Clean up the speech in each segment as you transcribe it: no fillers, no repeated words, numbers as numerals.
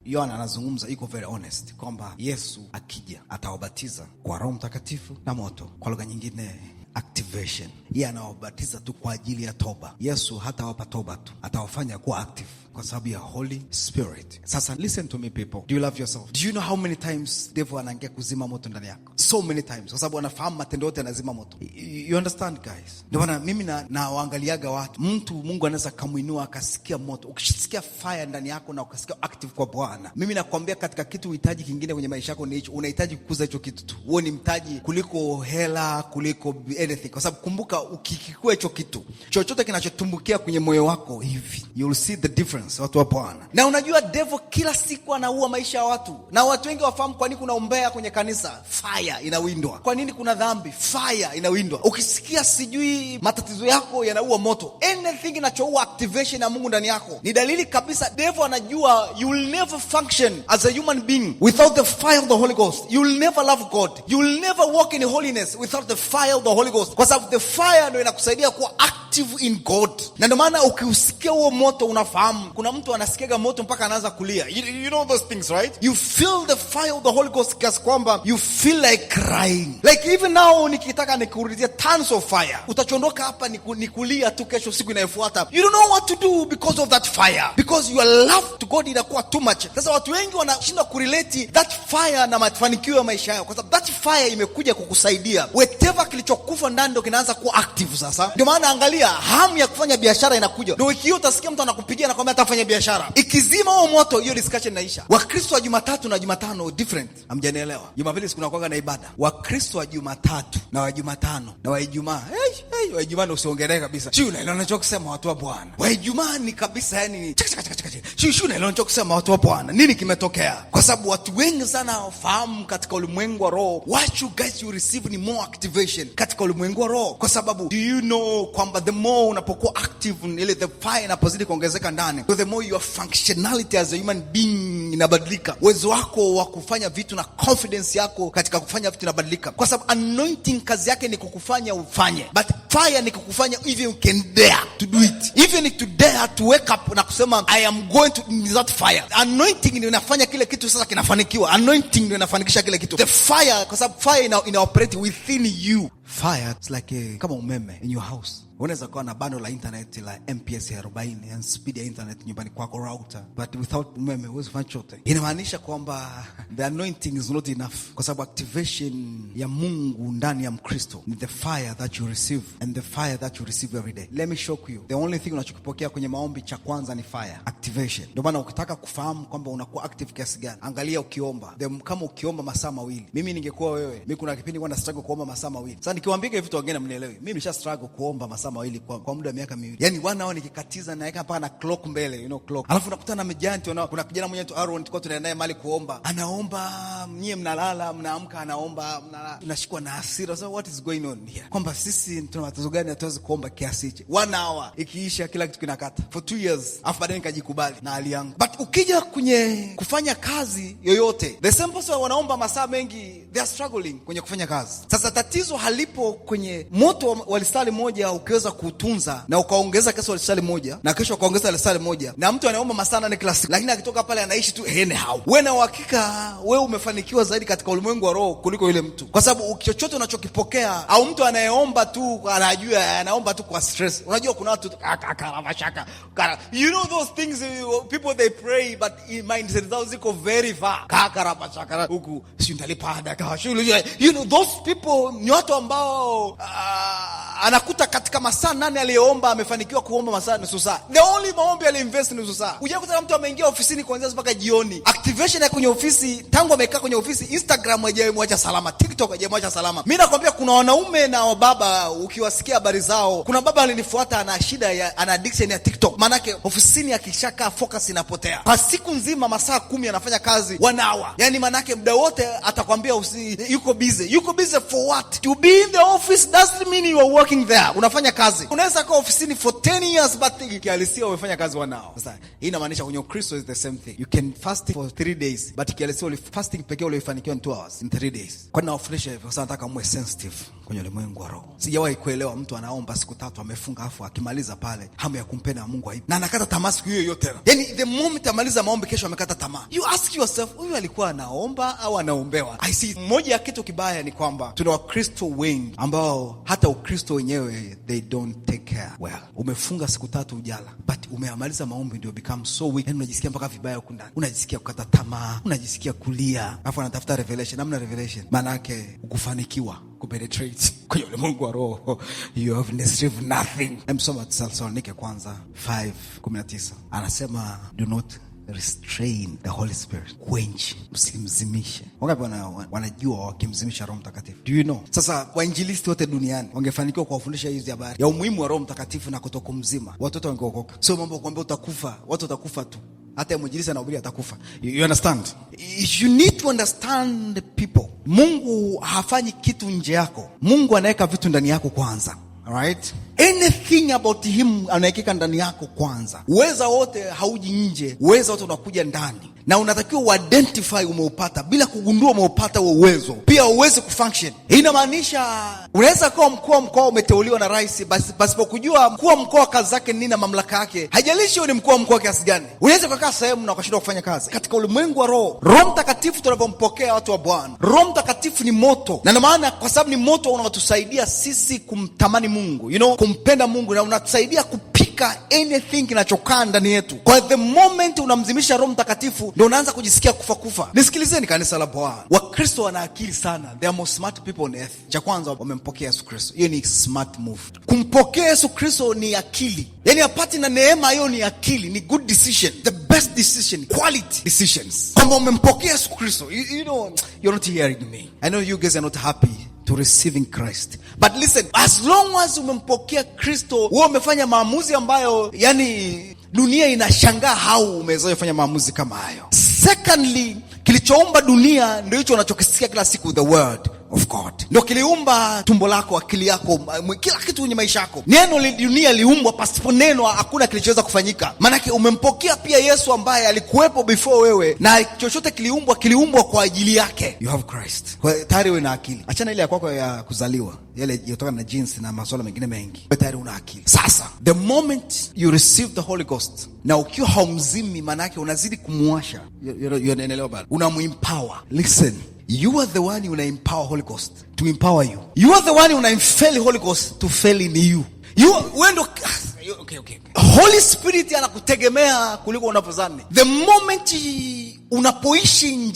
Yohana anazungumza, iko very honest kwamba Yesu akija atawabatiza kwa Roho Mtakatifu na moto. Kwa lugha nyingine, activation. Yeye anawabatiza tu kwa ajili ya toba. Yesu hatawapa toba tu, atawafanya kuwa active kwa sababu ya Holy Spirit. Sasa listen to me people. Do you love yourself? Do you know how many times devil anaingia kuzima moto ndani yako? So many times. Kwa sababu anafahamu matendo yote yanazima moto. You understand guys? Ndio maana mimi na waangaliaga watu. Mungu anaweza kumuinua akasikia moto. Ukisikia fire ndani yako na ukasikia active kwa Bwana. Mimi nakwambia katika kitu uhitaji kingine kwenye maisha yako ni hicho. Unahitaji kukuza hicho kitu tu. Wewe ni mtaji kuliko hela, kuliko anything. Kwa sababu kumbuka, ukikikua hicho kitu, chochote kinachotumbukia kwenye moyo wako hivi, you will see the difference. Watu wa Bwana. Na unajua devil kila siku anaua maisha ya watu. Na watu wengi wafahamu kwa nini kuna umbea kwenye kanisa. Fire inawindwa. Kwa nini kuna dhambi? Fire inawindwa. Ukisikia sijui matatizo yako yanaua moto, anything inachoua activation ya Mungu ndani yako, ni dalili kabisa devil anajua you will never function as a human being without the fire of the Holy Ghost. You will never love God. You will never walk in holiness without the fire of the Holy Ghost. Kwa sababu the fire ndio inakusaidia kuwa active in God. Na ndio maana ukiusikia huo moto unafahamu. Kuna mtu anasikiaga moto mpaka anaanza kulia. You know those things, right? You feel the fire of the Holy Ghost kiasi kwamba you feel like crying. Like even now nikitaka nikurudia tons of fire, utachondoka hapa ni kulia tu kesho siku inayofuata. You don't know what to do because of that fire. Because your love to God inakuwa too much. Sasa watu wengi wanashindwa kurelate that fire na mafanikio ya maisha yao. Kwa sababu that fire imekuja kukusaidia. Whatever kilichokufa ndani ndio kinaanza kuwa active sasa. Ndio maana angalia, hamu ya kufanya biashara inakuja. Ndio wiki hiyo utasikia mtu anakupigia na kwambia atafanya biashara. Ikizima huo moto, hiyo discussion inaisha. Wakristo wa Jumatatu na Jumatano different. Hamjanielewa. Jumapili siku nakuaga na ibada. Wakristo wa Jumatatu na wa Jumatano na wa Ijumaa. Wa Ijumaa ndio usiongelee kabisa. Sio unaelewa ninachokisema watu wa Bwana. Wa Ijumaa ni kabisa yani sio unaelewa ninachokisema watu wa Bwana. Nini kimetokea? Kwa sababu watu wengi sana wafahamu katika ulimwengu wa roho, what you guys you receive ni more activation katika ulimwengu wa roho. Kwa sababu do you know kwamba the more unapokuwa active, ile the fire inapozidi kuongezeka ndani, so the more your functionality as a human being inabadilika. Uwezo wako wa kufanya vitu na confidence yako katika kufanya vitu inabadilika. Kwa sababu anointing kazi yake ni kukufanya ufanye, but fire ni kukufanya even you can dare to do it, even to dare to wake up na kusema I am going to that fire. Anointing ndio inafanya kile kitu sasa kinafanikiwa. Anointing ndio inafanikisha kile kitu. The fire, kwa sababu fire ina operate within you. Fire is like kama umeme in your house. Unaweza kuwa na bando la internet la MPS 40 and speed ya internet nyumbani kwako, router, but without umeme huwezi kufanya chochote. Inamaanisha kwamba the anointing is not enough, kwa sababu activation ya Mungu ndani ya Mkristo ni the fire that you receive, and the fire that you receive every day. Let me shock you, the only thing unachokipokea kwenye maombi cha kwanza ni fire, activation. Ndio maana ukitaka kufahamu kwamba unakuwa active kiasi gani, angalia ukiomba. Kama ukiomba masaa mawili, mimi ningekuwa wewe, mimi kuna kipindi kwa na struggle kuomba masaa mawili. Sasa nikiwaambia hivi vitu wengine mnielewi, mimi nisha struggle kuomba masaa mawili kwa muda wa miaka miwili. Yaani wana nikikatiza naweka mpaka na clock mbele, you know clock. Alafu nakutana na mejant, kuna kijana mmoja tu Aaron, tulikuwa tunaenda naye mahali kuomba. Anaomba, nyie mnalala, mnaamka anaomba, tunashikwa na hasira. So what is going on here? Kwamba sisi tuna matatizo gani hatuwezi kuomba kiasi hichi? 1 hour ikiisha kila kitu kinakata. For 2 years. Afu baadaye nikajikubali na hali yangu. But ukija kwenye kufanya kazi yoyote, the same person wanaomba masaa mengi, they are struggling kwenye kufanya kazi. Sasa tatizo halipo kwenye moto wa lisali moja ukiweza kutunza na ukaongeza kesho lisali moja na kesho ukaongeza lisali moja, na mtu anaomba masaa 8 kila siku, lakini akitoka pale anaishi tu anyhow. Wewe na uhakika wewe umefanikiwa zaidi katika ulimwengu wa roho kuliko yule mtu, kwa sababu chochote unachokipokea, au mtu anayeomba tu anajua anaomba tu kwa stress. Unajua kuna watu karamashaka, you know those things, people they pray but in mindset zao ziko very far, karamashaka huku si ndalipa ada, you know those people ni watu ambao anakuta katika masaa 8 aliyoomba amefanikiwa kuomba masaa nusu saa. The only maombi aliinvest nusu saa. Ujakuta mtu ameingia ofisini kuanzia mpaka jioni. Activation ya kwenye ofisi, tangu amekaa kwenye ofisi, Instagram haijamwacha salama, TikTok haijamwacha salama. Mimi nakwambia kuna wanaume na wababa ukiwasikia habari zao. Kuna baba alinifuata ana shida ya ana addiction ya TikTok. Maana yake ofisini akishaka focus inapotea. Kwa siku nzima masaa 10 anafanya kazi 1 hour. Yaani maana yake muda wote atakwambia yuko busy. Yuko busy for what? To be in the office doesn't mean you are working there. Unafanya kazi. Unaweza kuwa ofisini for 10 years but kihalisia umefanya kazi 1 hour. Sasa hii inamaanisha kwenye Kristo is the same thing. You can fast for 3 days but kihalisia fasting pekee ulifanikiwa in 2 hours, in 3 days. Kwa nini nawafundisha hivyo? Sasa nataka muwe sensitive kwenye ulimwengu wa roho. Sijawahi kuelewa mtu anaomba siku 3 amefunga, afu akimaliza pale hamu ya kumpenda Mungu haipo, na anakata tamaa siku hiyo yote tena. Yani the moment amaliza maombi, kesho amekata tamaa. You ask yourself, huyu alikuwa anaomba au anaombewa? I see. Moja ya kitu kibaya ni kwamba tuna Wakristo wengi ambao hata Ukristo wenyewe they don't take care well. Umefunga siku 3 ujala, but umeamaliza maombi ndio become so weak. Yani unajisikia mpaka vibaya huko ndani, unajisikia kukata tamaa, unajisikia kulia, afu anatafuta revelation. Namna revelation maana yake ukufanikiwa kupenetrate kwenye ulimwengu wa roho. You have received nothing. Msoma Thessalonike kwanza 5:19 anasema do not restrain the Holy Spirit. Quench, msimzimishe. Wangapi wanajua wakimzimisha Roho Mtakatifu? Do you know? Sasa wainjilisti wote duniani wangefanikiwa kuwafundisha hizi habari ya umuhimu wa Roho Mtakatifu na kutokumzima, watoto wangeokoka. Sio mambo kuambia utakufa, watu watakufa tu. Hata mwinjilisti anahubiri atakufa. You understand? You need to understand the people. Mungu hafanyi kitu nje yako. Mungu anaweka vitu ndani yako kwanza. Alright? Anything about him anaikika ndani yako kwanza. Uweza wote hauji nje, uweza wote unakuja ndani. Na unatakiwa uidentify umeupata. Bila kugundua umeupata huo uwezo, pia uweze kufunction. Inamaanisha unaweza kuwa mkuu wa mkoa umeteuliwa na rais, basi kujua mkuu wa mkoa kazi zake nini na mamlaka yake. Haijalishi ni mkuu wa mkoa kiasi gani. Unaweza kukaa sehemu na ukashindwa kufanya kazi. Katika ulimwengu wa roho, Roho Mtakatifu tunavyompokea watu wa Bwana, Roho Mtakatifu ni moto. Na maana kwa sababu ni moto unawatusaidia sisi kumtamani Mungu. You know, kumpenda Mungu, na unatusaidia kupika anything kinachokaa ndani yetu. Kwa the moment unamzimisha Roho Mtakatifu, ndio unaanza kujisikia kufa. Nisikilizeni kanisa la Bwana. Wakristo wana akili sana. They are most smart people on earth. Cha kwanza wamempokea Yesu Kristo. Hiyo ni smart move. Kumpokea Yesu Kristo ni akili. Yani apati na neema, hiyo ni akili, ni good decision. The best decision, quality decisions. Kama umempokea Yesu Kristo, you know, you're not hearing me. I know you guys are not happy to receiving Christ. But listen, as long as umempokea Kristo, wewe umefanya maamuzi ambayo yani dunia inashangaa how umezoea kufanya maamuzi kama hayo. Secondly, kilichoumba dunia ndio hicho unachokisikia kila siku, the word of God. Ndio kiliumba tumbo lako, akili yako, kila kitu kwenye maisha yako. Neno la dunia liumbwa, pasipo neno hakuna kilichoweza kufanyika. Maana yake umempokea pia Yesu ambaye alikuwepo before wewe, na chochote kiliumbwa kwa ajili yake. You have Christ. Kwa tayari wewe na akili. Achana ile ya kwako ya kuzaliwa, ile yotoka na jinsi na masuala mengine mengi. Wewe tayari una akili. Sasa the moment you receive the Holy Ghost, na ukiwa haumzimi, maana yake unazidi kumuasha. Unaelewa bado? Unamuempower. Listen, you are the one who empower Holy Ghost to empower you. You are the one who infel Holy Ghost to fail in you. Okay. Holy Spirit anakutegemea kuliko unapozani. The moment unapoishi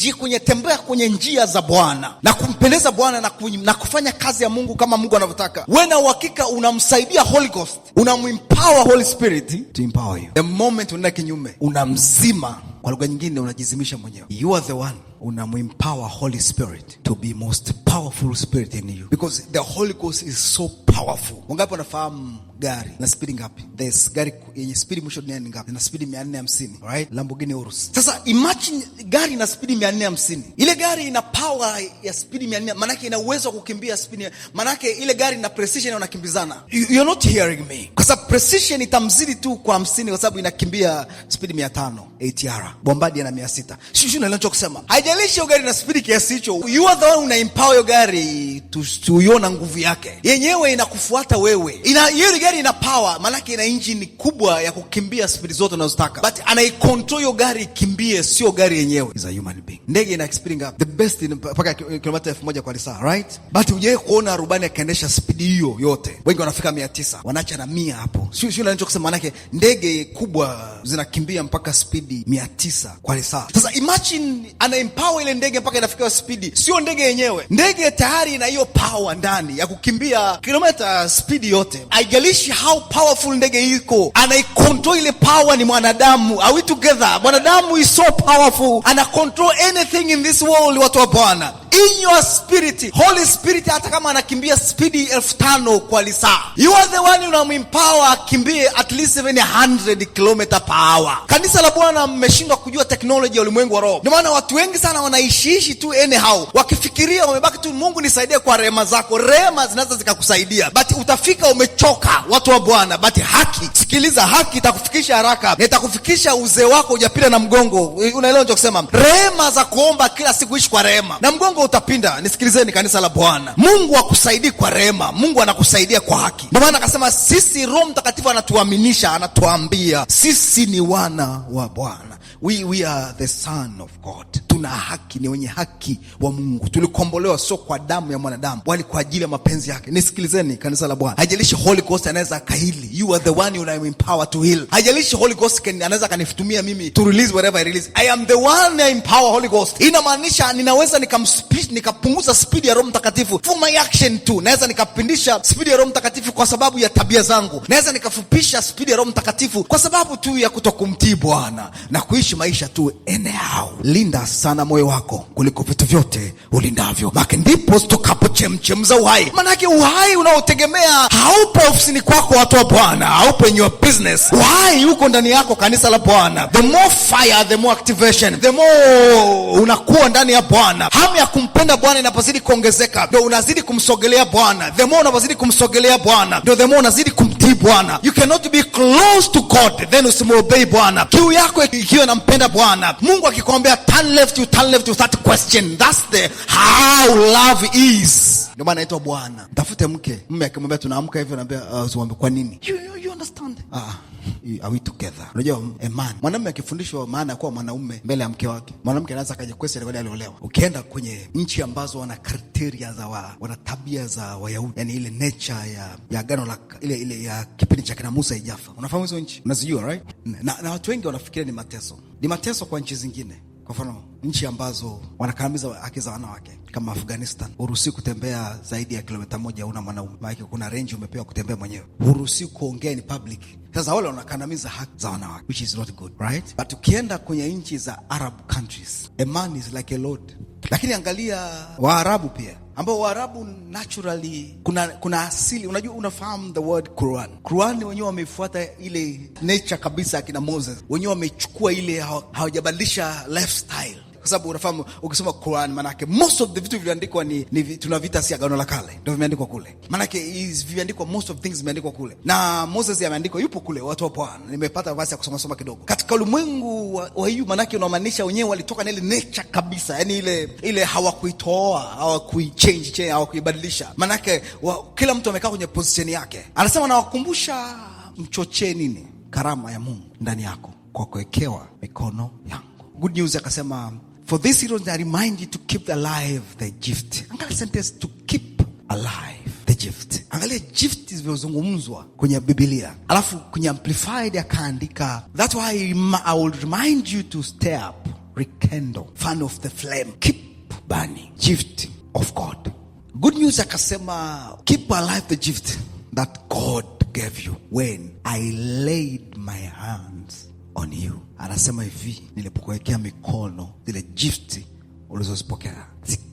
tembea kwenye njia za Bwana na kumpendeza Bwana na kufanya kazi ya Mungu kama Mungu anavyotaka, wewe na uhakika unamsaidia Holy Ghost, unamempower Holy Spirit to empower you. The moment unaenda kinyume, unamzima. Kwa lugha nyingine unajizimisha mwenyewe. You are the one unamempower Holy Spirit to be most powerful spirit in you, because the Holy Ghost is so powerful. Wangapi wanafahamu gari na speed ngapi? There's gari yenye speed mwisho duniani ngapi? Na speed 450, right? Lamborghini Urus. Sasa imagine gari na speed 450. Ile gari ina power ya speed 400, maana yake ina uwezo wa kukimbia speed. Maana yake ile gari ina precision na unakimbizana. You're not hearing me. Kwa sababu precision itamzidi tu kwa 50 kwa sababu inakimbia speed 500 ATR. Bombardier na 600. Sio ninacho kusema. Haijalishi gari na speed kiasi hicho. You are the one una empower your gari to iona nguvu yake. Yenyewe inakufuata wewe. Hiyo gari ina power, maana yake ina engine kubwa ya kukimbia speed zote unazotaka. But anaicontrol hiyo gari kimbie, sio gari yenyewe. Is a human being. Ndege ina speed ngapi? The best in mpaka kilomita 1000 kwa saa, right? But hujawahi kuona rubani akaendesha speed hiyo yote. Wengi wanafika 900, wanaacha na 100 hapo. Sio ninachosema, maana yake ndege kubwa zinakimbia mpaka speed 900 kwa saa. Sasa imagine ana empower ile ndege mpaka inafika speed. Sio ndege yenyewe. Ndege tayari ina hiyo power ndani ya kukimbia kilomita speed yote. Haijalishi how powerful ndege iko, anaicontrol ile power ni mwanadamu. Are we together? Mwanadamu is so powerful. Ana control anything in this world, watu wa Bwana. In your spirit, Holy Spirit, hata kama anakimbia speed 5000 kwa saa, you are the one unamempower akimbie at least 700 km/h. Kanisa la Bwana mmeshindwa kujua technology ya ulimwengu wa roho. Ndio maana watu wengi sana wanaishiishi tu anyhow, wakifikiria wamebaki tu Mungu nisaidie kwa rehema zako. Rehema zinaweza zikakusaidia, but utafika umechoka, watu wa Bwana. But haki, sikiliza, haki itakufikisha haraka na itakufikisha uzee wako hujapinda na mgongo. Unaelewa ndio kusema rehema za kuomba kila siku, ishi kwa rehema na mgongo utapinda. Nisikilizeni kanisa la Bwana, Mungu akusaidii kwa rehema, Mungu anakusaidia kwa haki. Ndio maana akasema sisi, Roho Mtakatifu anatuaminisha, anatuambia sisi ni wana wa Bwana. We are the son of God. Tuna haki, ni wenye haki wa Mungu. Tulikombolewa sio kwa damu ya mwanadamu, bali kwa ajili ya mapenzi yake. Nisikilizeni kanisa la Bwana, haijalishi Holy Ghost anaweza kahili, you are the one you are empowered to heal. Haijalishi Holy Ghost anaweza kanifitumia mimi to release whatever I release. I am the one I empower Holy Ghost. Inamaanisha ninaweza nikapunguza speed ya Roho Mtakatifu for my action too. Naweza nikapindisha speed ya Roho Mtakatifu kwa sababu ya tabia zangu. Naweza nikafupisha speed ya Roho Mtakatifu kwa sababu tu ya kutokumtii Bwana na kuishi maisha tu anyhow. Linda sana moyo wako kuliko vitu vyote ulindavyo, maana ndipo zitokapo chemchem za uhai. Maana uhai unaotegemea haupo ofisini kwako, watu wa Bwana, haupo in your business. Uhai uko ndani yako, kanisa la Bwana. The more fire, the more activation. The more unakuwa ndani ya Bwana, hamu ya kumpenda Bwana inapozidi kuongezeka, ndio unazidi kumsogelea Bwana. The more unapozidi kumsogelea Bwana, ndio the more unazidi kumtii Bwana. You cannot be close to God then usimobey Bwana. Kiu yako ikiwa nampenda Bwana, Mungu akikwambia turn left, you turn left without question. That's the how love is. Ndio maana inaitwa Bwana. Tafute mke, mume akimwambia tunaamka hivyo, anambia usiombe. Kwa nini? You understand? Are we together? Unajua mwanamume akifundishwa maana ya kuwa mwanaume mbele ya mke wake, mwanamke anaweza kaja question kwa nini aliolewa. Ukienda kwenye nchi ambazo wana criteria za wana tabia za Wayahudi, yani ile nature ya agano la ile ya kipindi cha kina Musa ijafa. Unafahamu hizo nchi? Unazijua, right? Na watu wengi wanafikiria ni mateso. Ni mateso kwa nchi zingine. Kwa mfano, nchi ambazo wanakandamiza haki za wanawake kama Afghanistan, huruhusi kutembea zaidi ya kilomita 1 una mwanaume. Maana kuna range umepewa kutembea mwenyewe. Huruhusi kuongea in public. Sasa wale wanakandamiza haki za wanawake, which is not good, right? But ukienda kwenye nchi za Arab countries, a man is like a lord. Lakini angalia Waarabu pia, ambao Waarabu naturally kuna asili. Unajua, unafahamu the word Quran wenyewe wameifuata ile nature kabisa akina Moses. Wenyewe wamechukua ile, hawajabadilisha lifestyle. Kwa sababu unafahamu ukisoma Quran maana yake most of the vitu viliandikwa ni tunavita si agano la kale, ndio vimeandikwa kule. Maana yake vimeandikwa, most of things vimeandikwa kule. Na Moses ameandikwa yupo kule, watu wa Bwana. Nimepata nafasi ya kusoma kidogo. Katika ulimwengu wa hiyo, maana yake unamaanisha wenyewe walitoka na ile nature kabisa. Yaani ile hawakuitoa, hawakuichange, hawakuibadilisha. Maana yake kila mtu amekaa kwenye position yake. Anasema nawakumbusha mchochee nini? Karama ya Mungu ndani yako kwa kuwekewa mikono yangu. Good news akasema, for this reason I remind you to keep alive the gift. Angalia sentence, to keep alive the gift. Angalia gift zilizozungumzwa kwenye Biblia. Alafu kwenye Amplified akaandika, that's why I will remind you to stay up, rekindle, fan of the flame, keep burning, gift of God. Good news akasema, keep alive the gift that God gave you when I laid my hands on you. Anasema hivi, nilipokuwekea mikono, zile gift ulizozipokea,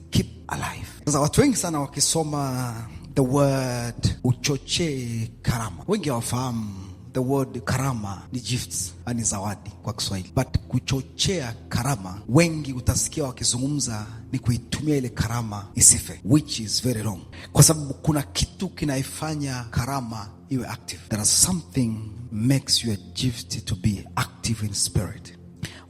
keep alive. Sasa watu wengi sana wakisoma the word uchochee karama, wengi hawafahamu the word karama ni gifts, ani zawadi kwa Kiswahili. But kuchochea karama, wengi utasikia wakizungumza ni kuitumia ile karama isife, which is very wrong. Kwa sababu kuna kitu kinaifanya karama iwe active. There is something makes your gift to be active in spirit.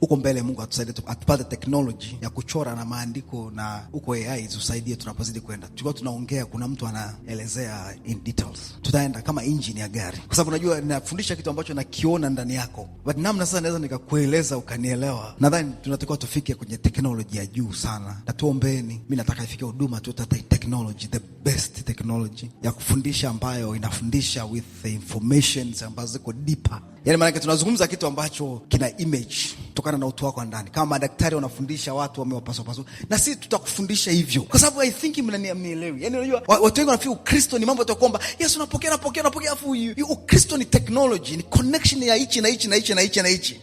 Huko mbele Mungu atusaidie atupate technology ya kuchora na maandiko, na huko AI tusaidie tunapozidi kwenda. Tulikuwa tunaongea, kuna mtu anaelezea in details. Tutaenda kama engine ya gari. Kwa sababu unajua ninafundisha kitu ambacho nakiona ndani yako. But namna sasa naweza nikakueleza ukanielewa. Nadhani tunatakiwa tufike kwenye technology ya juu sana. Na tuombeeni. Mimi nataka ifike huduma tu tata technology, the best technology ya kufundisha ambayo inafundisha with the informations ambazo ziko deeper. Yaani maana tunazungumza kitu ambacho kina image kutokana na utu wako ndani. Kama madaktari wanafundisha watu wamewapaswa, na sisi tutakufundisha hivyo. Kwa sababu I think mnanielewi. Yaani unajua watu wengi wanafikiri Ukristo ni mambo ya kwamba Yesu napokea afu Ukristo ni technology, ni connection ya hichi na hichi na hichi na hichi na hichi.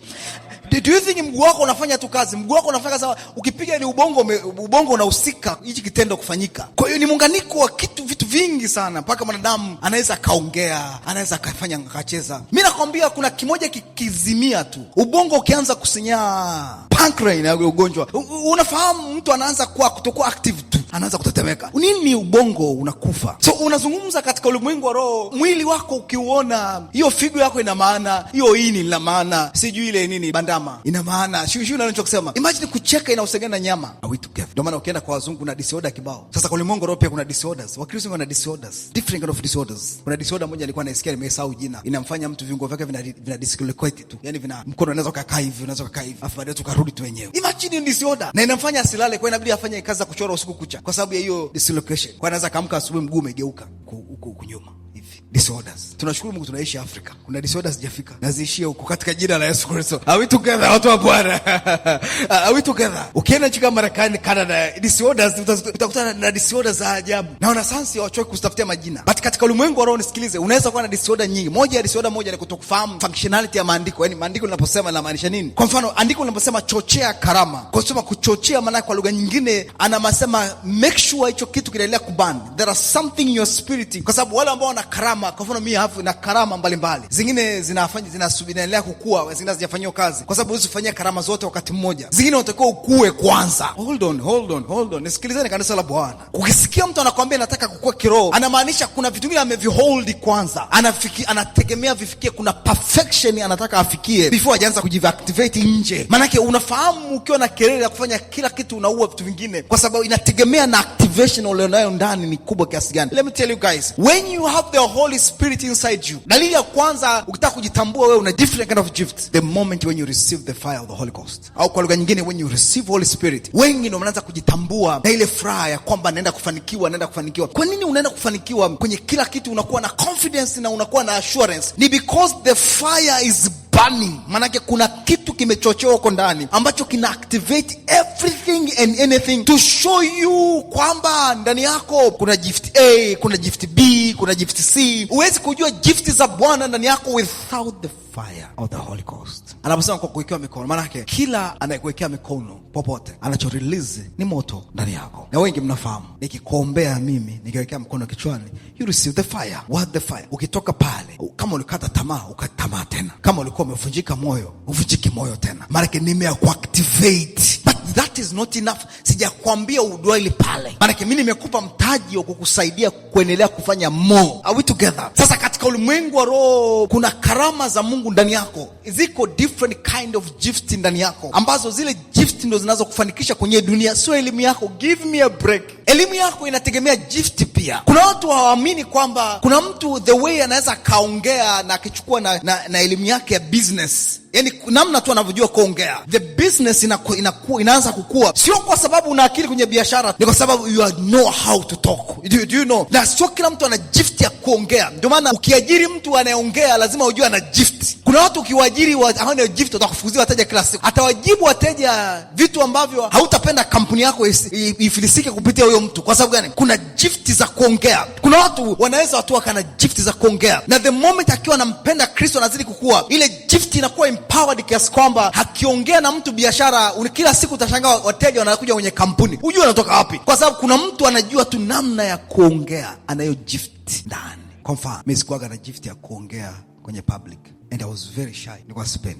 Do you think mguu wako unafanya tu kazi? Mguu wako unafanya sawa, ukipiga ni ubongo unahusika hichi kitendo kufanyika. Kwa hiyo ni muunganiko wa vitu vingi sana, mpaka mwanadamu anaweza kaongea, anaweza kafanya akacheza. Mimi nakwambia kuna kimoja kikizimia tu, ubongo ukianza kusinyaa, pancreas na ugonjwa. Unafahamu mtu anaanza kutokuwa active tu. anaanza kutetemeka. Nini? Ubongo unakufa. So unazungumza katika ulimwengu wa roho. Mwili wako ukiuona, hiyo figo yako ina maana, hiyo ini ina maana, sijui ile nini bandama ina maana, shughuli unachosema. Imagine kucheka inausengana nyama. Are we together? Ndio maana ukienda kwa wazungu na disorder kibao. Sasa kwa ulimwengu wa roho pia kuna disorders. Wakristo wana disorders, different kind of disorders. Kuna disorder moja nilikuwa naisikia, nimesahau jina, inamfanya mtu viungo vyake vina dislocate tu, yani mkono unaweza kukaa hivi, unaweza kukaa hivi, afu baadaye tukarudi tu wenyewe. Imagine disorder, na inamfanya asilale, kwa inabidi afanye kazi za kuchora usiku kucha kwa sababu ya hiyo dislocation. Kwa anaweza kaamka asubuhi mguu umegeuka huko nyuma hivi. Disorders. Tunashukuru Mungu tunaishi Afrika. Kuna disorders zijafika. Naziishia huko katika jina la Yesu Kristo. Are we together watu wa Bwana? Are we together? Ukienda nchi kama Marekani, Canada, disorders utakutana na disorders za ajabu. Na wanasayansi hawachoki kutafutia majina. But katika ulimwengu wa roho, nisikilize, unaweza kuwa na disorder nyingi. Disorder moja ni kutokufahamu functionality ya maandiko. Yaani maandiko linaposema linamaanisha nini? Kwa mfano, andiko linaposema chochea karama. Kwa sababu kuchochea maana kwa lugha nyingine anasema make sure hicho kitu kinaendelea kuband. There are something in your spirit. Kwa sababu wale ambao wana karama, kwa mfano mimi hapo na karama mbalimbali. Zingine zinaendelea kukua, zingine hazijafanywa kazi. Kwa sababu huwezi kufanyia karama zote wakati mmoja. Zingine unatakiwa ukue kwanza. Hold on. Nisikilizeni kanisa la Bwana. Ukisikia mtu anakuambia nataka kukua kiroho, anamaanisha kuna vitu vingine amevihold kwanza. Anategemea vifikie, kuna perfection anataka afikie before hajaanza kujiactivate nje. Maana yake unafahamu, ukiwa na kelele ya kufanya kila kitu unaua vitu vingine, kwa sababu inategemea na activation ulionayo ndani ni kubwa kiasi gani. Let me tell you guys, when you have the Holy Spirit inside you, dalili ya kwanza ukitaka kujitambua wewe una different kind of gift, the moment when you receive the fire of the Holy Ghost, au kwa lugha nyingine when you receive Holy Spirit. Wengi ndio wanaanza kujitambua na ile furaha ya kwamba naenda kufanikiwa. Kwa nini unaenda kufanikiwa kwenye kila kitu? Unakuwa na confidence na unakuwa na assurance, ni because the fire is burning. Manake kuna kitu kimechochewa huko ndani ambacho kina activate everything and anything to show you kwamba ndani yako kuna gift A, kuna gift B, kuna gift C. Huwezi kujua gift za Bwana ndani yako without the fire of the Holy Ghost. Anaposema kwa kuwekewa mikono, manake kila anayekuwekea mikono popote anacho-release ni moto ndani yako. Na wengi mnafahamu, nikikuombea mimi, nikiwekea mkono kichwani, you receive the fire. What the fire? Ukitoka pale, kama ulikata tamaa, ukatamaa tena. Kama ulikuwa umevunjika moyo, uvunjike moyo tena. Manake nimekuactivate. But that is not enough. Sijakwambia udwaili pale. Manake mimi nimekupa mtaji wa kukusaidia kuendelea kufanya more. Are we together? Sasa katika ulimwengu wa roho kuna karama za Mungu ndani yako. Ziko different kind of gift ndani yako, ambazo zile gift ndo zinazokufanikisha kwenye dunia, sio elimu yako. Give me a break. Elimu yako inategemea gift pia. Kuna watu hawaamini kwamba kuna mtu the way anaweza kaongea na akichukua na elimu yake ya business. Yani namna tu anavyojua kuongea, the business inaanza kukua. Sio kwa sababu una akili kwenye biashara, ni kwa sababu you know how to talk. Do you know? Na sio kila mtu ana gift ya kuongea. Ndio maana ukiajiri mtu anayeongea lazima ujue ana gift. Kuna watu ukiwaajiri hawana gift, watakufukuzia wateja kila siku. Atawajibu wateja vitu ambavyo hautapenda kampuni yako ifilisike kupitia huyo mtu. Kwa sababu gani? Kuna gift za kuongea. Kuna watu wanaweza watu wakana gift za kuongea, na the moment akiwa anampenda Kristo anazidi kukua, ile gift inakuwa empowered kiasi kwamba akiongea na mtu biashara, kila siku utashangaa wateja wanakuja kwenye kampuni. Hujui wanatoka wapi, kwa sababu kuna mtu anajua tu namna ya kuongea, anayo gift ndani. Kwa mfano, mimi sikuwa na gift ya kuongea kwenye public, and I was very shy.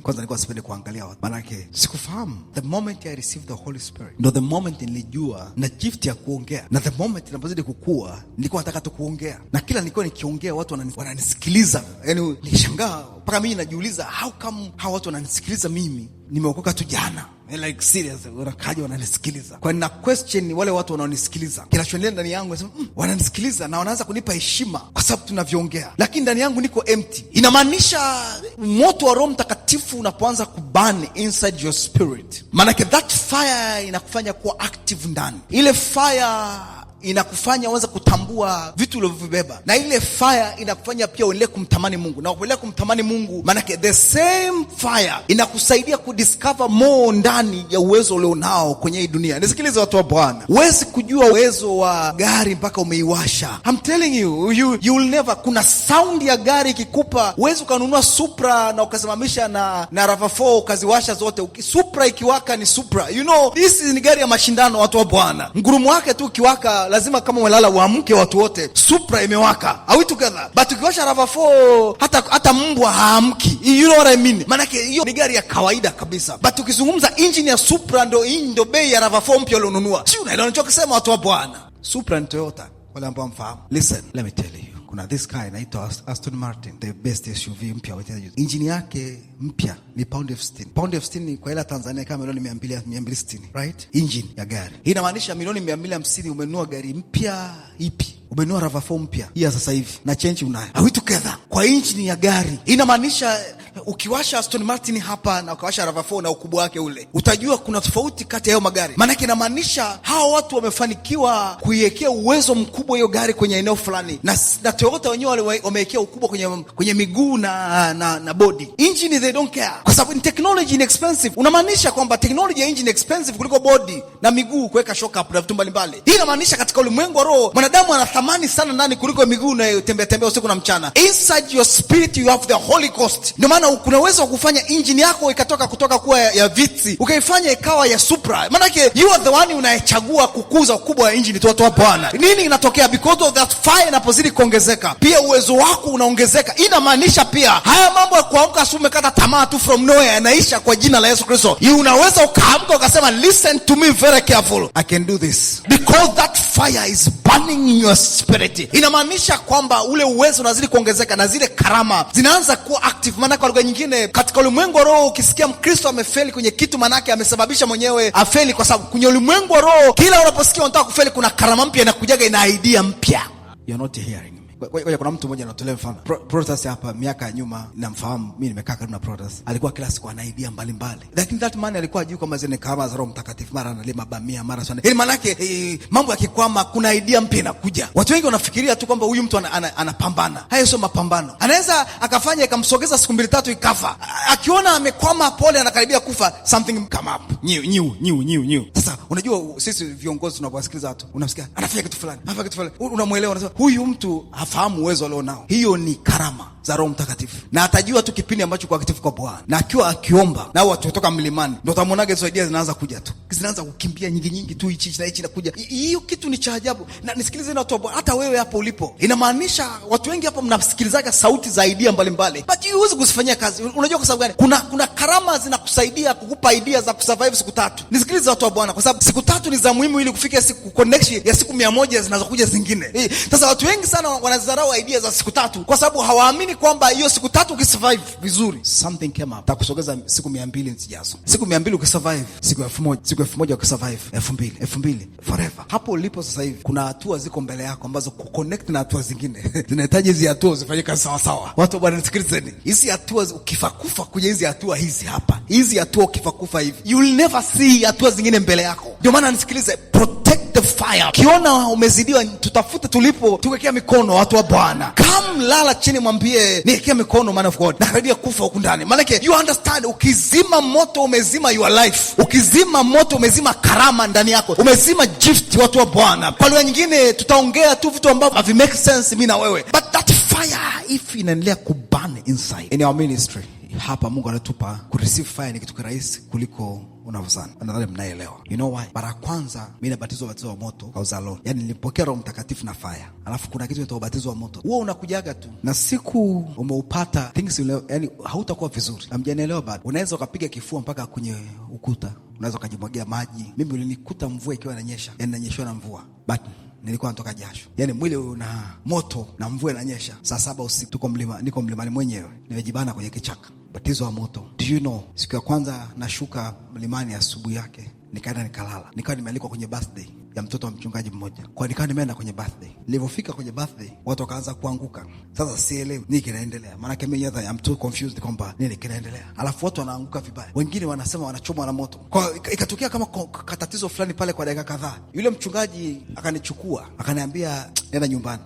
Nilikuwa sipendi kuangalia watu, manake sikufahamu. The moment I received the Holy Spirit, ndo the moment nilijua na gift ya kuongea. Na the moment ninapozidi kukua, nilikuwa nataka tu kuongea, na kila nilikuwa nikiongea watu wananisikiliza. Yani nilishangaa mpaka mimi najiuliza, how come hawa watu wananisikiliza mimi? Nimeokoka tu jana. Like serious, wanakaja wananisikiliza. Kwa nina question wale watu wanaonisikiliza. Kinachoendelea ndani yangu nasema, wananisikiliza na wanaanza kunipa heshima kwa sababu tunavyoongea. Lakini ndani yangu niko empty. Inamaanisha moto wa Roho Mtakatifu unapoanza kubani inside your spirit, manake that fire inakufanya kuwa active ndani. Ile fire inakufanya uanze kutambua vitu ulivyobeba, na ile fire inakufanya pia uendelee kumtamani Mungu. Na uendelee kumtamani Mungu, manake the same fire inakusaidia kudiscover more ndani ya uwezo ulionao kwenye hii dunia. Nisikilize watu wa Bwana, huwezi kujua uwezo wa gari mpaka umeiwasha. I'm telling you, you will never. Kuna sound ya gari ikikupa, huwezi ukanunua Supra na ukasimamisha na RAV4 ukaziwasha zote. Supra ikiwaka ni Supra. You know, this ni gari ya mashindano watu wa Bwana. Ngurumo wake tu ukiwaka lazima kama umelala uamke watu wote. Supra imewaka. Are we together? But ukiwasha RAV4 hata mbwa haamki. You know what I mean? Maana hiyo ni gari ya kawaida kabisa. But ukizungumza engine ya Supra ndo bei ya RAV4 mpya ulionunua. Si unaelewa ninachokisema watu wa Bwana? Supra ni Toyota. Wale ambao mfahamu. Listen, let me tell you. Kuna this car inaitwa Aston Martin, the best SUV mpya. Engine yake mpya ni pound 15. Pound 15 kwa hela Tanzania kama milioni 260, right? Engine ya gari. Hii inamaanisha milioni 250 umenunua gari mpya ipi? Umenunua RAV4 mpya. Hii sasa hivi na change unayo. Are we together? Kwa engine ya gari. Inamaanisha ukiwasha Aston Martin hapa na ukiwasha RAV4 na ukubwa wake ule, utajua kuna tofauti kati ya hayo magari. Maana yake inamaanisha hao watu wamefanikiwa kuiwekea uwezo mkubwa hiyo gari kwenye eneo fulani, na Toyota wenyewe wamewekea ukubwa kwenye miguu na body. Engine they don't care. Kwa sababu technology ni expensive. Unamaanisha kwamba technology ya engine expensive kuliko body na miguu kuweka shock up na vitu mbalimbali. Hii inamaanisha katika ulimwengu wa roho mwanadamu ana thamani sana ndani kuliko miguu na tembea usiku na mchana. Inside your spirit you have the Holy Ghost. Ndio maana kuna uwezo wa kufanya engine yako kutoka kuwa ya vitsi ukaifanya ikawa ya Supra. Maana yake you are the one unayechagua kukuza ukubwa wa engine tu watu wa Bwana. Nini inatokea? Because of that fire inapozidi kuongezeka, pia uwezo wako unaongezeka. Inamaanisha pia haya mambo ya kuamka asubuhi umekata tamaa tu from nowhere yanaisha kwa jina la Yesu Kristo. Unaweza ukaamka ukasema listen to me very careful. I can do this. Because that fire is burning in your spirit. Inamaanisha kwamba ule uwezo unazidi kuongezeka na zile karama zinaanza kuwa active. Maana kwa lugha nyingine katika ulimwengu wa roho ukisikia Mkristo amefeli kwenye kitu, maana yake amesababisha mwenyewe afeli, kwa sababu kwenye ulimwengu wa roho kila unaposikia unataka kufeli kuna karama mpya inakujaga, ina idea mpya. You're not hearing. Kuna mtu mmoja anatolea mfano. Protest hapa miaka ya nyuma namfahamu, mimi nimekaa karibu na Protest. Alikuwa kila siku ana idea mbalimbali. Lakini that man alikuwa ajui kama zile kama za Roho Mtakatifu, mara analima bamia, mara sana. Ili maana yake mambo yakikwama kuna idea mpya inakuja. Watu wengi wanafikiria tu kwamba huyu mtu anapambana. Hayo sio mapambano. Anaweza akafanya ikamsogeza siku 2-3 ikafa. Akiona amekwama pole anakaribia kufa, something come up. New. Sasa unajua sisi viongozi tunapowasikiliza watu, unamsikia anafanya kitu fulani. Unamuelewa, unasema huyu mtu hafahamu uwezo alionao. Hiyo ni karama za Roho Mtakatifu. Na atajua tu kipindi ambacho kwa akitifu kwa Bwana. Na akiwa akiomba na watu kutoka mlimani, ndio utamuonaga hizo idea zinaanza kuja tu. Zinaanza kukimbia nyingi tu, hichi na hichi nakuja. Hiyo kitu ni cha ajabu. Na nisikilize na watu, hata wewe hapo ulipo. Inamaanisha watu wengi hapa mnasikilizaga sauti za idea mbalimbali. But huwezi kuzifanyia kazi. Unajua kwa sababu gani? Kuna karama zinakusaidia kukupa idea za kusurvive siku 3. Nisikilize watu wa Bwana, kwa sababu siku 3 ni za muhimu ili kufikia siku connection ya siku 100 zinazokuja zingine. Sasa watu wengi sana wanazarau idea za siku 3 kwa sababu hawaamini kwamba hiyo siku 3 ukisurvive vizuri, something came up takusogeza siku 200 zijazo. Siku 200 ukisurvive, siku 1000, siku 1000 ukisurvive, 2000 forever. Hapo ulipo sasa hivi kuna hatua ziko mbele yako ambazo kuconnect na hatua zingine zinahitaji hizi hatua zifanyike sawa sawa. Watu bwana nisikilizeni. Hizi hatua ukifakufa kwenye hizi hatua hizi hapa. Hizi hatua ukifakufa hivi, you will never see hatua zingine mbele yako. Ndio maana nisikilize, protect the fire. Kiona umezidiwa, tutafute tulipo, tuwekea mikono watu wa Bwana. Come lala chini mwambie niwekea mikono man of God. Nakaribia kufa huko ndani. Maana yake you understand, ukizima moto umezima your life. Ukizima moto umezima karama ndani yako. Umezima gift watu wa Bwana. Kwa lugha nyingine tutaongea tu vitu ambavyo havi make sense mimi na wewe. But that fire if inaendelea kuburn inside in our ministry. Hapa Mungu anatupa kureceive fire ni kitu kirahisi kuliko unavyozani. Nadhani mnaelewa. You know why? Mara kwanza mimi nabatizwa ubatizo wa moto au zalon. Yaani nilipokea Roho Mtakatifu na fire. Alafu kuna kitu kinaitwa ubatizo wa moto. Huo unakujaga tu. Na siku umeupata things yani hautakuwa vizuri. Hamjanielewa bado. Unaweza ukapiga kifua mpaka kwenye ukuta. Unaweza ukajimwagia maji. Mimi ulinikuta mvua ikiwa inanyesha. Yaani inanyeshwa na mvua. But nilikuwa natoka jasho. Yaani mwili una moto na mvua inanyesha. Saa 7 usiku niko mlimani mwenyewe. Nimejibana kwenye kichaka. Batizo wa moto. Do you know? Siku ya kwanza nashuka mlimani asubuhi yake, nikaenda nikalala. Nikawa nimealikwa kwenye birthday ya mtoto wa mchungaji mmoja. Kwa nikawa nimeenda kwenye birthday. Nilipofika kwenye birthday, watu wakaanza kuanguka. Sasa sielewi nini kinaendelea. Maana kama mimi I'm too confused kwamba nini kinaendelea. Alafu watu wanaanguka vibaya. Wengine wanasema wanachomwa na moto. Kwa ikatokea kama katatizo fulani pale kwa dakika kadhaa. Yule mchungaji akanichukua, akaniambia nenda nyumbani.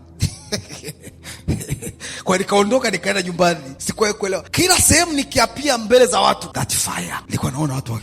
Kwa nikaondoka nikaenda nyumbani. Sikuwahi kuelewa. Kila sehemu nikiapia mbele za watu, that fire. Nilikuwa naona watu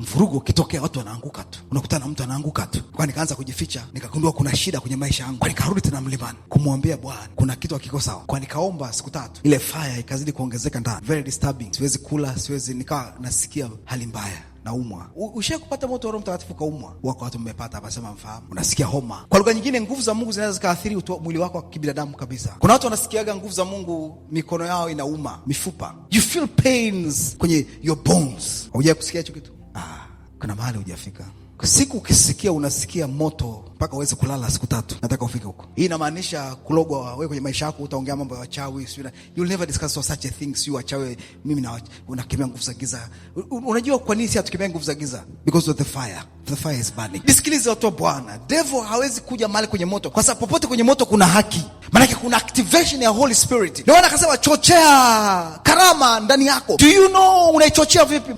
Mvurugo ukitokea watu wanaanguka tu, unakutana na mtu anaanguka tu. Kwa nikaanza kujificha, nikagundua kuna shida kwenye maisha yangu. Kwa nikarudi tena mlimani kumwambia Bwana kuna kitu hakiko sawa. Kwa nikaomba siku 3, ile fire ikazidi kuongezeka ndani, very disturbing. Siwezi kula, nikawa nasikia hali mbaya, naumwa. Ushaye kupata moto wa Roho Mtakatifu kaumwa? Wako watu mmepata hapa, sema mfahamu. Unasikia homa. Kwa lugha nyingine, nguvu za Mungu zinaweza zikaathiri mwili wako wa kibinadamu kabisa. Kuna watu wanasikiaga nguvu za Mungu, mikono yao inauma, mifupa. You feel pains kwenye your bones. Hujai kusikia hicho kitu? Kuna mahali hujafika. Siku ukisikia unasikia moto mpaka uweze kulala siku 3, nataka ufike huko. Hii inamaanisha kulogwa wewe kwenye maisha yako. Utaongea mambo ya wachawi, you'll never discuss such a thing. Si wachawi, mimi na unakemea nguvu za giza. Unajua kwa nini si hatukemea nguvu za giza? Because of the fire. The fire is burning. Nisikilize watu wa Bwana, devil hawezi kuja mahali kwenye moto, kwa sababu popote kwenye moto kuna haki. Maana kuna activation ya Holy Spirit. Ndio maana akasema chochea karama ndani yako. Do you know unaichochea vipi?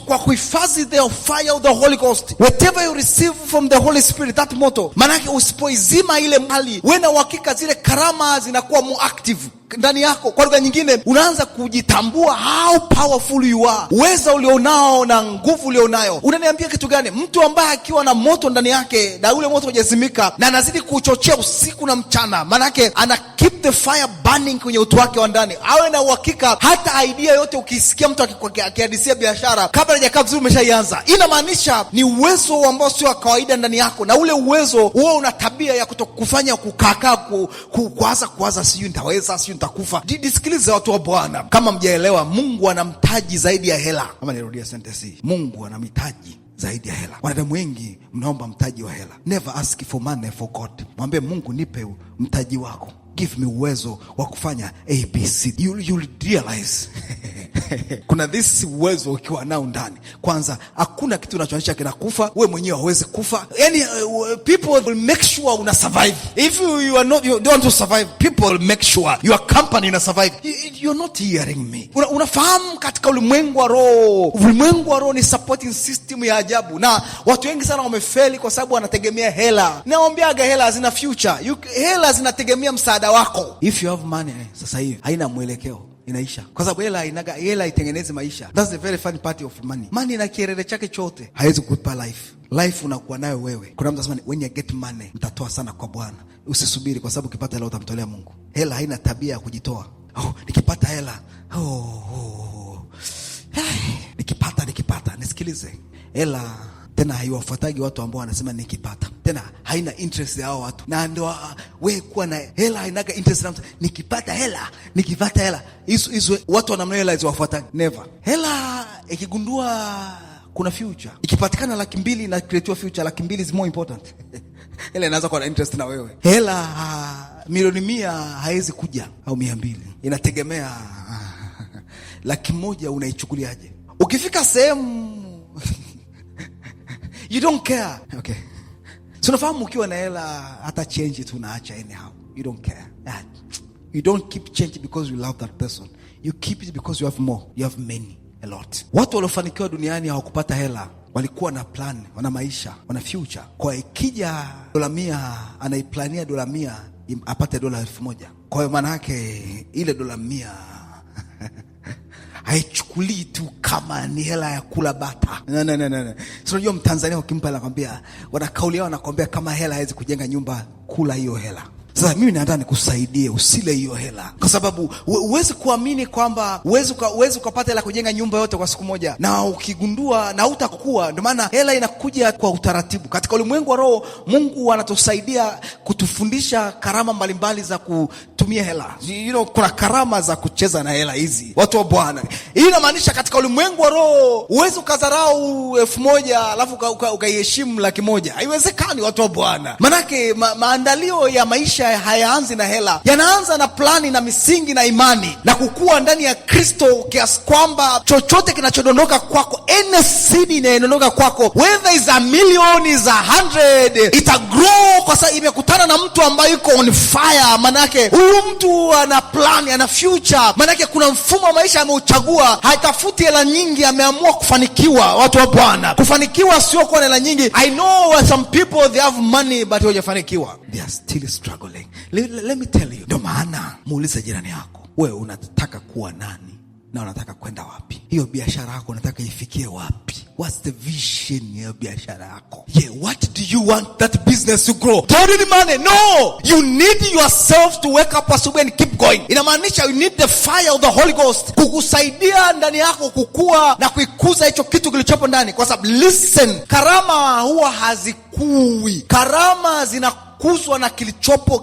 Kwa kuhifadhi the fire of the Holy Ghost. Whatever you receive from the Holy Spirit, that moto. Maana usipoizima ile mali, wewe na uhakika zile karama zinakuwa more active ndani yako. Kwa lugha nyingine, unaanza kujitambua how powerful you are, uweza ulionao na nguvu ulionayo. Unaniambia kitu gani? Mtu ambaye akiwa na moto ndani yake na ule moto hujazimika na anazidi kuchochea usiku na mchana, maana yake ana keep the fire burning kwenye utu wake wa ndani. Awe na uhakika hata idea yote ukisikia mtu akihadisia biashara kabla hajakaa vizuri umeshaianza. Inamaanisha ni uwezo ambao sio wa kawaida ndani yako, na ule uwezo huo una tabia ya kutokufanya kukaa kuwaza sijui nitaweza, sijui nitakufa. Nisikilize watu wa Bwana, kama mjaelewa, Mungu anamtaji zaidi ya hela. Kama nirudia sentence hii, Mungu anamtaji zaidi ya hela. Wanadamu wengi mnaomba mtaji wa hela. Never ask for money for God. Mwambie Mungu, nipe mtaji wako. Give me uwezo wa kufanya ABC. You'll realize kuna this uwezo ukiwa nao ndani. Kwanza, hakuna kitu unachoanisha kinakufa, wewe mwenyewe hauwezi kufa. Yani people will make sure una survive. If you don't want to survive, people will make sure your company ina survive. You're not hearing me. Unafahamu katika ulimwengu wa roho ni supporting system ya ajabu, na watu wengi sana wamefeli kwa sababu wanategemea hela. Naombeaga hela hazina future. Hela zinategemea msaada wako. If you have money sasa hivi haina mwelekeo, inaisha. Kwa sababu hela itengeneze maisha. That's the very funny part of money. Money na kielele chake chote haiwezi kukupa life unakuwa nayo wewe. Kuna mtu anasema when you get money mtatoa sana kwa Bwana. Usisubiri, kwa sababu ukipata hela utamtolea Mungu. Hela haina tabia ya kujitoa. Nikipata hela nikipata. Nisikilize, hela tena haiwafuatagi watu ambao wanasema nikipata. Tena haina interest ya hao watu. Na ndio wewe kuwa na hela hainaga interest na mtu. Nikipata hela. Hizo watu wanamna hela ziwafuatagi. Never. Hela ikigundua kuna future, ikipatikana 200,000 na create future, 200,000 is more important. Hela inaanza kuwa na interest na wewe. Hela milioni 100 haiwezi kuja, au 200. Inategemea 100,000 unaichukuliaje. Ukifika sehemu you don't care. Okay. So unafahamu ukiwa na hela hata change tu unaacha anyhow. You don't care. You don't keep change because you love that person. You keep it because you have more. You have many. A lot. Watu waliofanikiwa duniani hawakupata hela. Walikuwa na plan, wana maisha, wana future. Kwa ikija $100, anaiplania $100 apate $1,000. Kwa hiyo maana yake ile $100 haichukulii tu kama ni hela ya kula bata. No. So unajua Mtanzania ukimpa anakwambia, wanakaulia wanakwambia kama hela haiwezi kujenga nyumba, kula hiyo hela. Sasa mimi nataka nikusaidie usile hiyo hela, kwa sababu uwezi kuamini kwamba uwezi ukapata hela kujenga nyumba yote kwa siku moja, na ukigundua na utakuwa. Ndio maana hela inakuja kwa utaratibu. Katika ulimwengu wa roho, Mungu anatusaidia kutufundisha karama mbalimbali za kutumia hela. Kuna karama za kucheza na hela hizi, watu wa Bwana. Hii inamaanisha katika ulimwengu wa roho uwezi ukadharau 1,000 alafu ukaiheshimu 100,000. Haiwezekani, watu wa Bwana. Manake maandalio ya maisha hayaanzi na hela, yanaanza na plani na misingi na imani na kukua ndani ya Kristo, kiasi kwamba chochote kinachodondoka kwako, any seed inayodondoka kwako, whether is 1,000,000 is 100, ita grow kwa sababu imekutana na mtu ambaye yuko on fire. Manake huyu mtu ana plan, ana future. Manake kuna mfumo wa maisha ameuchagua. Haitafuti hela nyingi, ameamua kufanikiwa. Watu wa Bwana, kufanikiwa sio kuwa na hela nyingi. I know some people they have money but hawajafanikiwa. They are still struggling. Let me tell you. Ndio maana muulize jirani yako, wewe unataka kuwa nani na unataka kwenda wapi? Hiyo biashara yako unataka ifikie wapi? What's the vision ya biashara yako? Yeah, what do you want that business to grow? Don't need money. No, you need yourself to wake up asubuhi and keep going. Inamaanisha you need the fire of the Holy Ghost kukusaidia ndani yako kukua na kuikuza hicho kitu kilichopo ndani. Kwa sababu listen, karama huwa hazikui. Karama zinakuzwa na kilichopo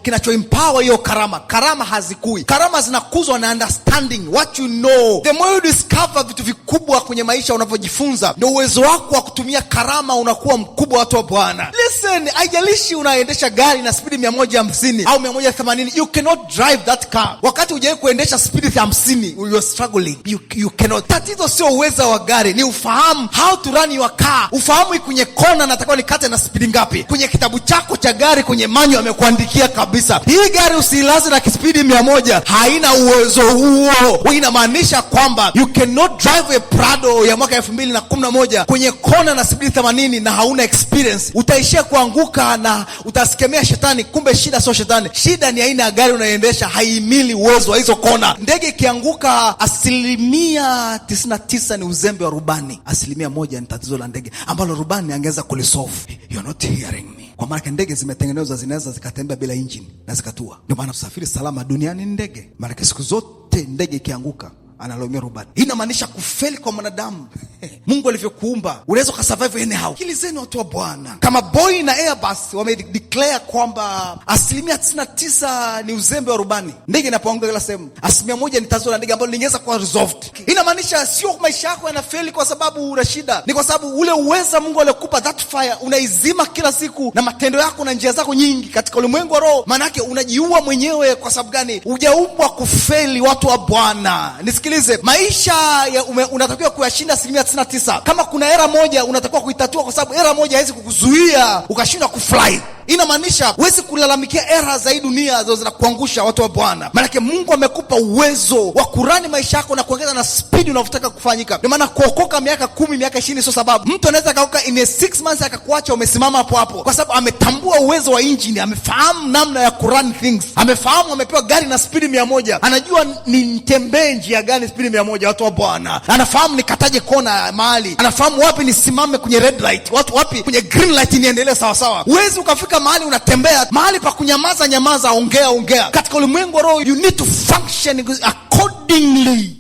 kinacho empower hiyo karama. Karama hazikui. Karama zinakuzwa na understanding, what you know. The more you discover vitu vikubwa kwenye maisha unavyojifunza, ndio uwezo wako wa kutumia karama unakuwa mkubwa, watu wa Bwana. Listen, haijalishi unaendesha gari na speed 150 au 180, you cannot drive that car. Wakati hujawahi kuendesha speed 50, you are struggling. You cannot. Tatizo sio uwezo wa gari, ni ufahamu how to run your car. Ufahamu kwenye kona natakiwa nikate na speed ngapi. Kwenye kitabu chako cha gari kwenye manyo amekuandikia kabisa, hii gari usilaze na kispidi 100, haina uwezo huo. Inamaanisha kwamba you cannot drive a Prado ya mwaka 2011 kwenye kona na speed 80 na hauna experience. Utaishia kuanguka na utasikemea shetani. Kumbe shida sio shetani, shida ni aina ya gari unaendesha, haimili uwezo wa hizo kona. Ndege ikianguka 99% ni uzembe wa rubani, 1% ni tatizo la ndege ambalo rubani angeweza kulisolve. You're not hearing me. Kwa maana ndege zimetengenezwa zinaweza zikatembea bila engine na zikatua. Ndio maana usafiri salama duniani ni ndege. Maana siku zote ndege ikianguka analaumiwa rubani. Inamaanisha kufeli kwa mwanadamu. Mungu alivyokuumba unaweza kusurvive anyhow. Kilizeni watu wa Bwana. Kama Boeing na Airbus wamedeclare kwamba 99% ni uzembe wa rubani, ndege inapoanguka kila sehemu 1% ni tatizo la ndege ambalo lingeweza kuwa resolved. Inamaanisha sio maisha yako yanafeli kwa sababu una shida, ni kwa sababu ule uwezo Mungu alikupa, that fire unaizima kila siku na matendo yako na njia zako nyingi katika ulimwengu wa roho. Maana yake unajiua mwenyewe. Kwa sababu gani? Hujaumbwa kufeli, watu wa Bwana. Nisikilize, maisha unatakiwa kuyashinda 99%. Kama kuna era moja unatakiwa kuitatua, kwa sababu era moja haiwezi kukuzuia ukashindwa kufly. Inamaanisha huwezi kulalamikia era za hii dunia zote zinakuangusha, watu wa Bwana. Maana Mungu amekupa uwezo wa kurani maisha yako na kuongeza na speed unavyotaka kufanyika. Ndio maana kuokoka miaka 10, miaka 20 sio sababu. Mtu anaweza kaoka in 6 months akakuacha umesimama hapo hapo, kwa sababu ametambua uwezo wa engine, amefahamu namna ya kurun things, amefahamu, amepewa gari na speed 100, anajua nitembee njia gani speed 100, watu wa Bwana. Anafahamu nikataje kona mahali, anafahamu wapi nisimame kwenye red light, watu wapi kwenye green light niendelee sawa sawa. Uwezi ukafika mahali unatembea mahali pa kunyamaza, ongea. Katika ulimwengu wa roho you need to function accordingly.